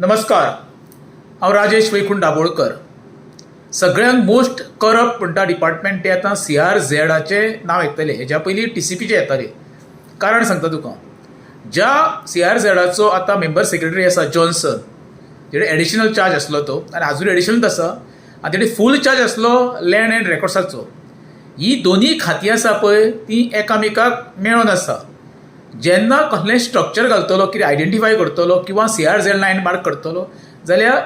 नमस्कार, हांव राजेश वैकुंठ दाबोळकर. सगळ्यांत मोस्ट करप्ट म्हणटा डिपार्टमेंट ते आतां CRZचें नांव येतलें. हेज्या पयलीं TCPचें येतालें. कारण सांगता तुका, ज्या CRZचो आतां मेंबर सेक्रेटरी आसा जॉन्सन, तेणें एडिशनल चार्ज आसलो तो, आनी आजून एडिशनल आसा, आनी तेणें फूल चार्ज आसलो लँड एंड रेकॉर्ड्साचो. ही दोनी खातीं आसा पळय ती एकामेकाक मेळोन आसा. जेन्ना कसलें स्ट्रक्चर घालतलो, कितें आयडेंटिफाय करतलो किंवा CRZ लायन मार्क करतलो, जाल्यार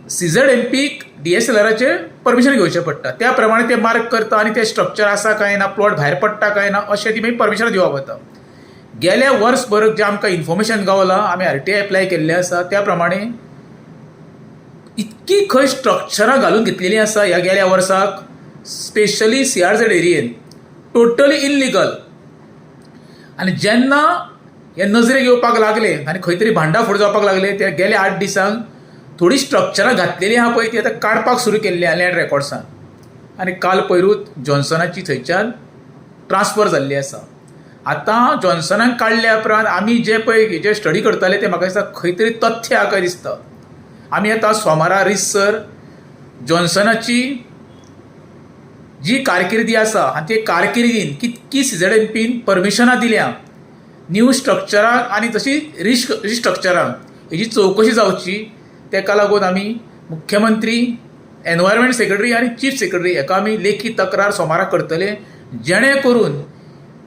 CZMPक DSLRचें परमिशन घेवचें पडटा. त्या प्रमाणे ते मार्क करता आनी ते स्ट्रक्चर आसा काय ना, प्लॉट भायर पडटा काय ना, अशें ती मागीर परमिशन दिवप वता. गेल्या वर्सभर जें आमकां इन्फॉर्मेशन गावलां, आमी RTI एप्लाय केल्लें आसा, त्या प्रमाणे इतकी खंय स्ट्रक्चरां घालून घेतलेलीं आसा ह्या गेल्या वर्साक, स्पेशली CRZ एरियेन, टोटली इल्लिगल. आनी जेन्ना हे नजरेक येवपाक लागले आनी खंय तरी भांडाफोड जावपाक लागले, ते गेल्या 8 दिसांक थोडी स्ट्रक्चरां घातलेलीं आहा पळय ती आतां काडपाक सुरू केल्ली आहा लँड रेकॉर्ड्सान. आनी काल पयरूच जॉन्सनाची थंयच्यान ट्रान्सफर जाल्ली आसा. आतां जॉन्सनाक काडल्या उपरांत आमी जे पळय हेजे स्टडी करताले ते म्हाका दिसता खंय तरी तथ्य आहा काय दिसता. आमी आतां सोमारा रिसर जॉन्सनाची जी कारकिर्दी आसा आनी ते कारकिर्दीन कितकी CZMPन परमिशनां दिल्या न्यू स्ट्रक्चरांक आनी तशी रिस्ट्रक्चरांक, हेजी चवकशी जावची. तेका लागून आमी मुख्यमंत्री, एनवायरमेंट सेक्रेटरी आनी चीफ सेक्रेटरी हेका आमी लेखी तक्रार सोमारा करतले, जेणे करून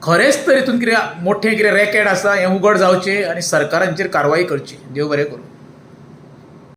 खरेंच तर हितून कितें मोठें कितें रॅकेट आसा हें उगड जावचें आनी सरकारांचेर कारवाय करची. देव बरें करूं.